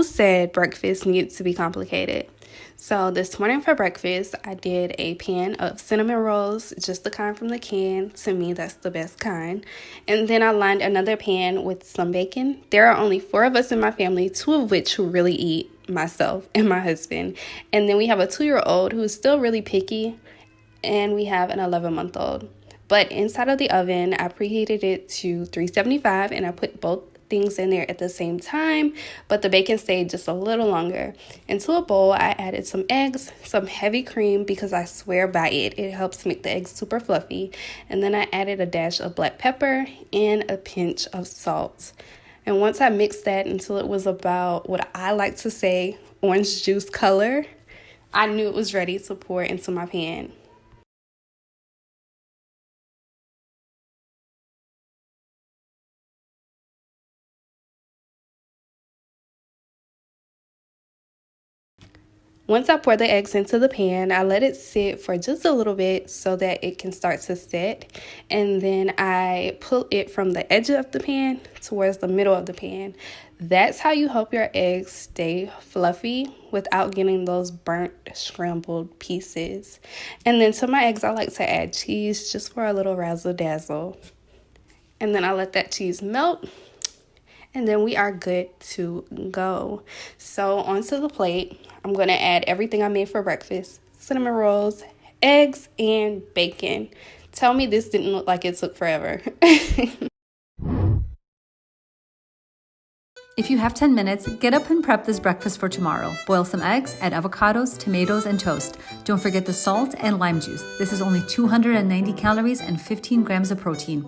said breakfast needs to be complicated? So this morning for breakfast, I did a pan of cinnamon rolls, just the kind from the can. To me, that's the best kind. And then I lined another pan with some bacon. There are only 4 of us in my family, 2 of which who really eat, myself and my husband. And then we have a 2-year-old who's still really picky, and we have an 11-month-old. But inside of the oven, I preheated it to 375, and I put both things in there at the same time, but the bacon stayed just a little longer. Into a bowl, I added some eggs, some heavy cream because I swear by it. It helps make the eggs super fluffy. And then I added a dash of black pepper and a pinch of salt. And once I mixed that until it was about what I like to say, orange juice color, I knew it was ready to pour into my pan. Once I pour the eggs into the pan, I let it sit for just a little bit so that it can start to set. And then I pull it from the edge of the pan towards the middle of the pan. That's how you help your eggs stay fluffy without getting those burnt scrambled pieces. And then to my eggs, I like to add cheese just for a little razzle dazzle. And then I let that cheese melt. And then we are good to go. So onto the plate, I'm going to add everything I made for breakfast. Cinnamon rolls, eggs, and bacon. Tell me this didn't look like it took forever. If you have 10 minutes, get up and prep this breakfast for tomorrow. Boil some eggs, add avocados, tomatoes, and toast. Don't forget the salt and lime juice. This is only 290 calories and 15 grams of protein.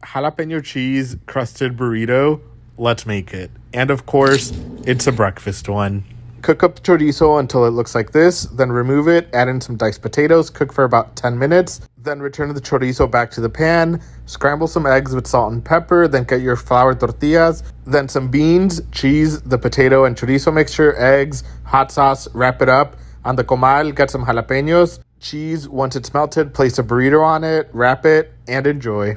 Jalapeno cheese crusted burrito. Let's make it. And of course, it's a breakfast one. Cook up the chorizo until it looks like this, then remove it, add in some diced potatoes, cook for about 10 minutes, then return the chorizo back to the pan, scramble some eggs with salt and pepper, then get your flour tortillas, then some beans, cheese, the potato and chorizo mixture, eggs, hot sauce, wrap it up. On the comal, get some jalapenos, cheese. Once it's melted, place a burrito on it, wrap it, and enjoy.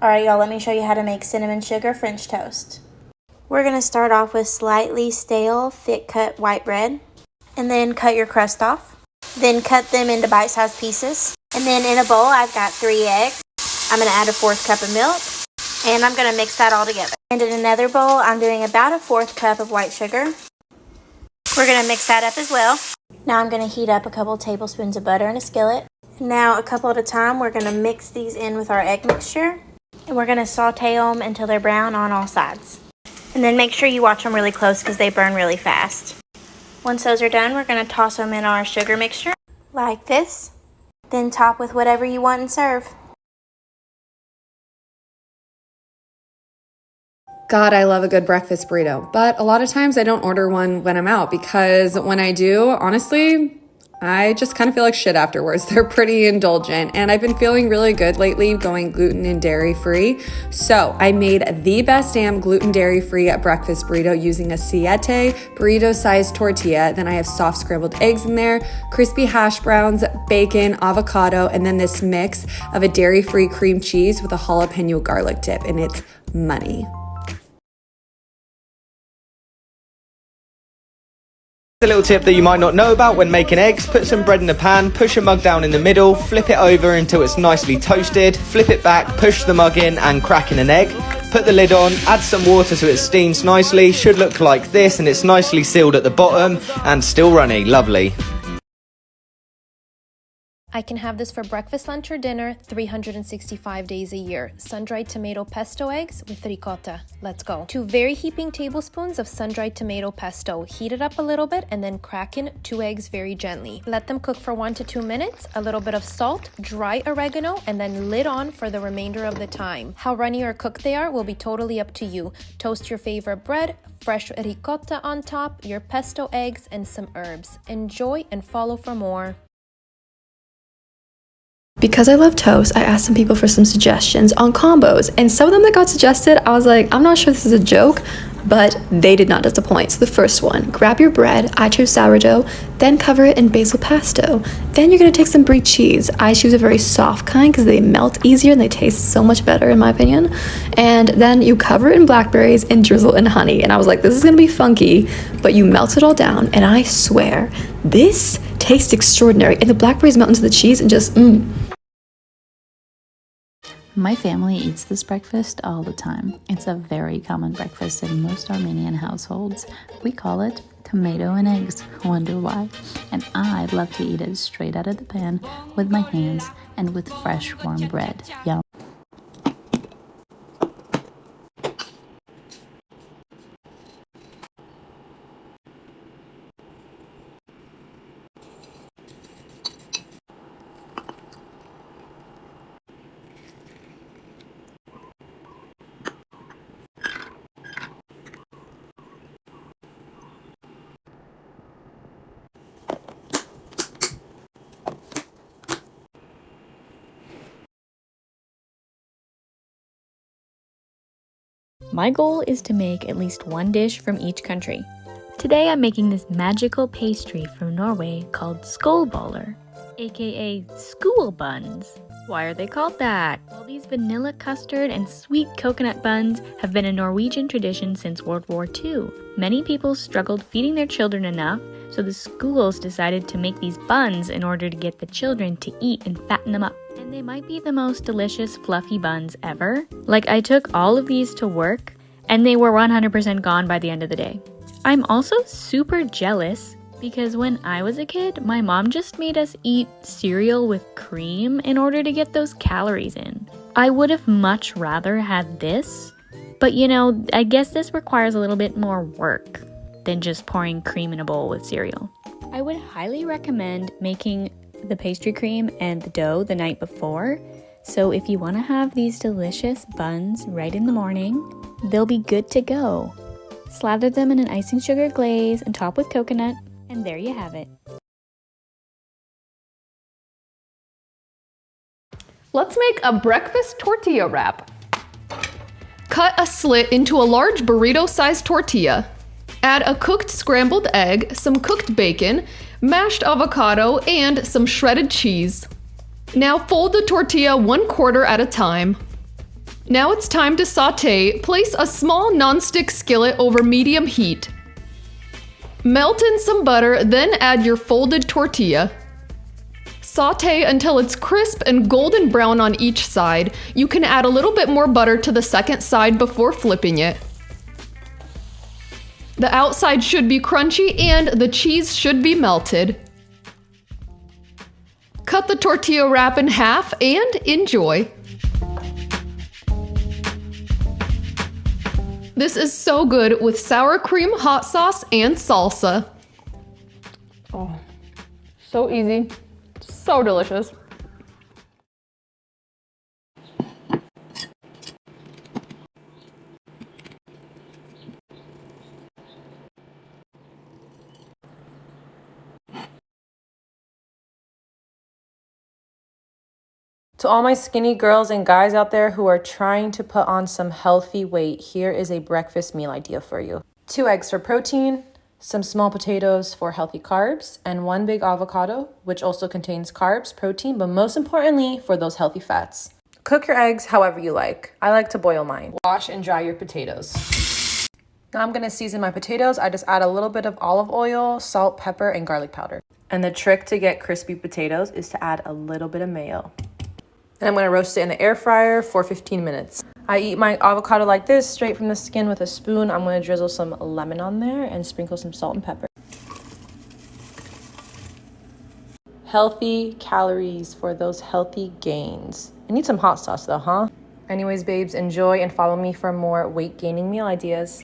Alright y'all, let me show you how to make cinnamon sugar French toast. We're going to start off with slightly stale, thick cut white bread. And then cut your crust off. Then cut them into bite-sized pieces. And then in a bowl, I've got 3 eggs. I'm going to add a 1/4 cup of milk. And I'm going to mix that all together. And in another bowl, I'm doing about a 1/4 cup of white sugar. We're going to mix that up as well. Now I'm going to heat up a couple tablespoons of butter in a skillet. Now a couple at a time, we're going to mix these in with our egg mixture. And we're going to saute them until they're brown on all sides. And then make sure you watch them really close because they burn really fast. Once those are done, we're going to toss them in our sugar mixture like this. Then top with whatever you want and serve. God, I love a good breakfast burrito, but a lot of times I don't order one when I'm out because when I do, honestly, I just kind of feel like shit afterwards. They're pretty indulgent, and I've been feeling really good lately going gluten and dairy free. So I made the best damn gluten dairy free breakfast burrito using a Siete burrito sized tortilla. Then I have soft scrambled eggs in there, crispy hash browns, bacon, avocado, and then this mix of a dairy free cream cheese with a jalapeno garlic dip, and it's money. A little tip that you might not know about when making eggs: put some bread in a pan, push a mug down in the middle, flip it over until it's nicely toasted, flip it back, push the mug in and crack in an egg. Put the lid on, add some water so it steams nicely, should look like this, and it's nicely sealed at the bottom and still runny. Lovely. I can have this for breakfast, lunch, or dinner 365 days a year. Sun-dried tomato pesto eggs with ricotta. Let's go. 2 very heaping tablespoons of sun-dried tomato pesto. Heat it up a little bit and then crack in 2 eggs very gently. Let them cook for 1 to 2 minutes. A little bit of salt, dry oregano, and then lid on for the remainder of the time. How runny or cooked they are will be totally up to you. Toast your favorite bread, fresh ricotta on top, your pesto eggs, and some herbs. Enjoy and follow for more. Because I love toast, I asked some people for some suggestions on combos, and some of them that got suggested, I was like, I'm not sure this is a joke, but they did not disappoint. So the first one, grab your bread, I chose sourdough, then cover it in basil pesto. Then you're gonna take some brie cheese. I choose a very soft kind because they melt easier and they taste so much better in my opinion. And then you cover it in blackberries and drizzle in honey. And I was like, this is gonna be funky, but you melt it all down, and I swear, this tastes extraordinary. And the blackberries melt into the cheese and just, My family eats this breakfast all the time. It's a very common breakfast in most Armenian households. We call it tomato and eggs. Wonder why? And I love to eat it straight out of the pan with my hands and with fresh warm bread. Yum. My goal is to make at least one dish from each country. Today I'm making this magical pastry from Norway called skålboller, aka school buns. Why are they called that? Well, these vanilla custard and sweet coconut buns have been a Norwegian tradition since World War II. Many people struggled feeding their children enough, so the schools decided to make these buns in order to get the children to eat and fatten them up. And they might be the most delicious fluffy buns ever. Like, I took all of these to work and they were 100% gone by the end of the day. I'm also super jealous because when I was a kid, my mom just made us eat cereal with cream in order to get those calories in. I would have much rather had this, but you know, I guess this requires a little bit more work than just pouring cream in a bowl with cereal. I would highly recommend making the pastry cream and the dough the night before. So if you want to have these delicious buns right in the morning, they'll be good to go. Slather them in an icing sugar glaze and top with coconut, and there you have it. Let's make a breakfast tortilla wrap. Cut a slit into a large burrito-sized tortilla. Add a cooked scrambled egg, some cooked bacon, mashed avocado, and some shredded cheese. Now fold the tortilla 1/4 at a time. Now it's time to saute. Place a small non-stick skillet over medium heat. Melt in some butter, then add your folded tortilla. Saute until it's crisp and golden brown on each side. You can add a little bit more butter to the second side before flipping it. The outside should be crunchy and the cheese should be melted. Cut the tortilla wrap in half and enjoy. This is so good with sour cream, hot sauce, and salsa. Oh, so easy, so delicious. To all my skinny girls and guys out there who are trying to put on some healthy weight, here is a breakfast meal idea for you. 2 eggs for protein, some small potatoes for healthy carbs, and 1 big avocado, which also contains carbs, protein, but most importantly, for those healthy fats. Cook your eggs however you like. I like to boil mine. Wash and dry your potatoes. Now I'm gonna season my potatoes. I just add a little bit of olive oil, salt, pepper, and garlic powder. And the trick to get crispy potatoes is to add a little bit of mayo. Then I'm gonna roast it in the air fryer for 15 minutes. I eat my avocado like this, straight from the skin with a spoon. I'm gonna drizzle some lemon on there and sprinkle some salt and pepper. Healthy calories for those healthy gains. I need some hot sauce though, huh? Anyways, babes, enjoy and follow me for more weight gaining meal ideas.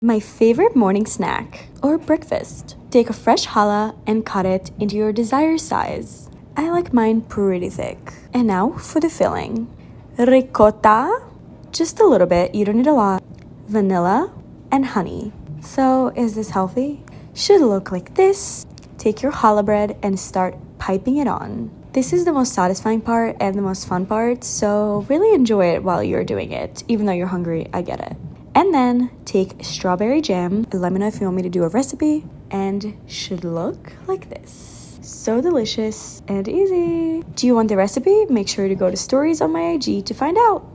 My favorite morning snack or breakfast. Take a fresh challah and cut it into your desired size. I like mine pretty thick. And now for the filling. Ricotta, just a little bit, you don't need a lot. Vanilla and honey. So is this healthy? Should look like this. Take your challah bread and start piping it on. This is the most satisfying part and the most fun part, so really enjoy it while you're doing it. Even though you're hungry, I get it. And then take strawberry jam. Let me know if you want me to do a recipe. And should look like this. So delicious and easy. Do you want the recipe? Make sure to go to stories on my IG to find out.